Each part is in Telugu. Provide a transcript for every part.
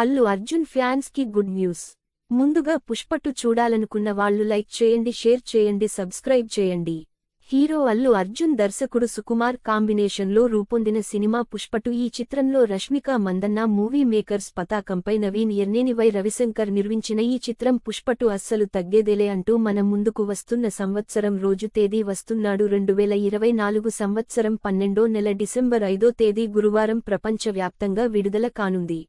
అల్లు అర్జున్ ఫ్యాన్స్ కి గుడ్ న్యూస్. ముందుగా పుష్ప 2 చూడాలనుకున్న వాళ్ళు లైక్ చేయండి, షేర్ చేయండి, సబ్స్క్రైబ్ చేయండి. హీరో అల్లు అర్జున్, దర్శకుడు సుకుమార్ కాంబినేషన్లో రూపొందిన సినిమా పుష్ప 2. ఈ చిత్రంలో రష్మిక మందన్న, మూవీ మేకర్స్ పతాకంపై నవీన్ ఎర్నేని, వై రవిశంకర్ నిర్మించిన ఈ చిత్రం పుష్ప 2 అస్సలు తగ్గేదేలే అంటూ మన ముందుకు వస్తున్న సంవత్సరం రోజు తేదీ వస్తున్నాడు. 2024 సంవత్సరం 12వ నెల డిసెంబర్ 5వ తేదీ గురువారం ప్రపంచవ్యాప్తంగా విడుదల కానుంది.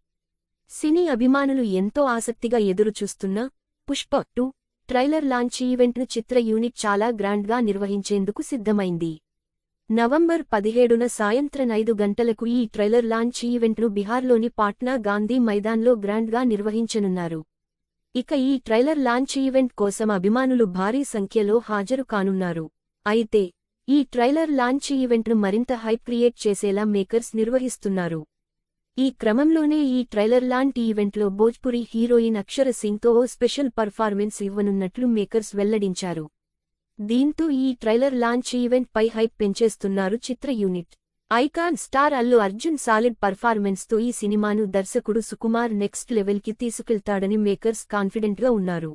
సినీ అభిమానులు ఎంతో ఆసక్తిగా ఎదురుచూస్తున్న పుష్ప 2 ట్రైలర్ లాంచ్ ఈవెంట్ను చిత్ర యూనిట్ చాలా గ్రాండ్గా నిర్వహించేందుకు సిద్ధమైంది. నవంబర్ 17న సాయంత్రం 5 గంటలకు ఈ ట్రైలర్ లాంచ్ ఈవెంట్ను బిహార్లోని పాట్నా గాంధీ మైదాన్లో గ్రాండ్గా నిర్వహించనున్నారు. ఇక ఈ ట్రైలర్ లాంచ్ ఈవెంట్ కోసం అభిమానులు భారీ సంఖ్యలో హాజరు కానున్నారు. అయితే ఈ ట్రైలర్ లాంచ్ ఈవెంట్ను మరింత హైప్ క్రియేట్ చేసేలా మేకర్స్ నిర్వహిస్తున్నారు. ఈ క్రమంలోనే ఈ ట్రైలర్ లాంటి ఈవెంట్లో భోజ్పురి హీరోయిన్ అక్షర సింగ్తో ఓ స్పెషల్ పర్ఫార్మెన్స్ ఇవ్వనున్నట్లు మేకర్స్ వెల్లడించారు. దీంతో ఈ ట్రైలర్ లాంచ్ ఈవెంట్ పై హైప్ పెంచేస్తున్నారు చిత్ర unit. Icon star Allu Arjun solid పర్ఫార్మెన్స్తో ఈ సినిమాను దర్శకుడు సుకుమార్ నెక్స్ట్ లెవెల్కి తీసుకెళ్తాడని మేకర్స్ కాన్ఫిడెంట్గా ఉన్నారు.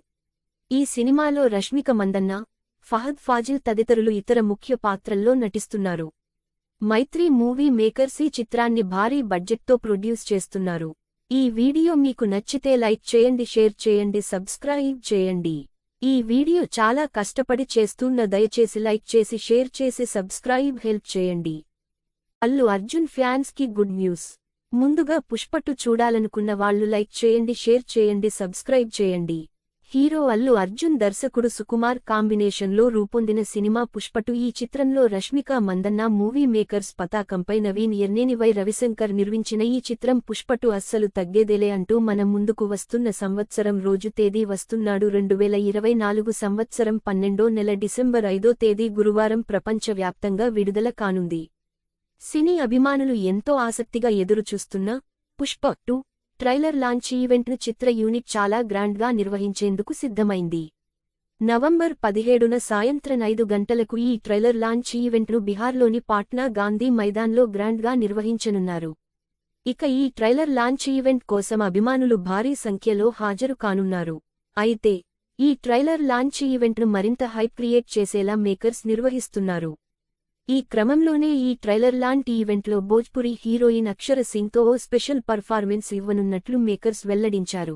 ఈ సినిమాలో రష్మిక మందన్న, ఫహద్ ఫాజిల్ తదితరులు ఇతర ముఖ్య పాత్రల్లో నటిస్తున్నారు. మైత్రి మూవీ మేకర్స్ ఈ చిత్రాన్ని భారీ బడ్జెట్తో ప్రొడ్యూస్ చేస్తున్నారు. ఈ వీడియో మీకు నచ్చితే లైక్ చేయండి, షేర్ చేయండి, సబ్స్క్రైబ్ చేయండి. ఈ వీడియో చాలా కష్టపడి చేస్తున్న, దయచేసి లైక్ చేసి, షేర్ చేసి, సబ్స్క్రైబ్ హెల్ప్ చేయండి. అల్లు అర్జున్ ఫ్యాన్స్ కి గుడ్ న్యూస్. ముందుగా పుష్ప 2 చూడాలనుకున్న వాళ్ళు లైక్ చేయండి, షేర్ చేయండి, సబ్స్క్రైబ్ చేయండి. హీరో అల్లు అర్జున్, దర్శకుడు సుకుమార్ కాంబినేషన్లో రూపొందిన సినిమా పుష్ప 2. ఈ చిత్రంలో రష్మిక మందన్న, మూవీ మేకర్స్ పతాకంపై నవీన్ ఎర్నేని, వై రవిశంకర్ నిర్మించిన ఈ చిత్రం పుష్ప 2 అస్సలు తగ్గేదేలే అంటూ మన ముందుకు వస్తున్న సంవత్సరం రోజు తేదీ వస్తున్నాడు. 2024 సంవత్సరం 12వ నెల డిసెంబర్ 5వ తేదీ గురువారం ప్రపంచవ్యాప్తంగా విడుదల కానుంది. సినీ అభిమానులు ఎంతో ఆసక్తిగా ఎదురుచూస్తున్న పుష్ప 2 ట్రైలర్ లాంచ్ ఈవెంట్ను చిత్ర యూనిట్ చాలా గ్రాండ్గా నిర్వహించేందుకు సిద్ధమైంది. నవంబర్ 17న సాయంత్రం 5 గంటలకు ఈ ట్రైలర్ లాంచ్ ఈవెంట్ను బిహార్లోని పాట్నా గాంధీ మైదాన్లో గ్రాండ్గా నిర్వహించనున్నారు. ఇక ఈ ట్రైలర్ లాంచ్ ఈవెంట్ కోసం అభిమానులు భారీ సంఖ్యలో హాజరు కానున్నారు. అయితే ఈ ట్రైలర్ లాంచ్ ఈవెంట్ను మరింత హైప్ క్రియేట్ చేసేలా మేకర్స్ నిర్వహిస్తున్నారు. ఈ క్రమంలోనే ఈ ట్రైలర్ లాంటి ఈవెంట్లో భోజ్పురి హీరోయిన్ అక్షర సింగ్తో ఓ స్పెషల్ పర్ఫార్మెన్స్ ఇవ్వనున్నట్లు మేకర్స్ వెల్లడించారు.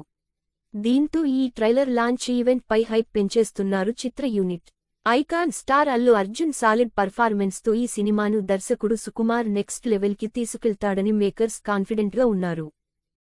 దీంతో ఈ ట్రైలర్ లాంచ్ ఈవెంట్ పై హైప్ పెంచేస్తున్నారు చిత్ర unit. Icon star Allu Arjun solid పర్ఫార్మెన్స్తో ఈ సినిమాను దర్శకుడు సుకుమార్ నెక్స్ట్ లెవెల్కి తీసుకెళ్తాడని మేకర్స్ కాన్ఫిడెంట్గా ఉన్నారు.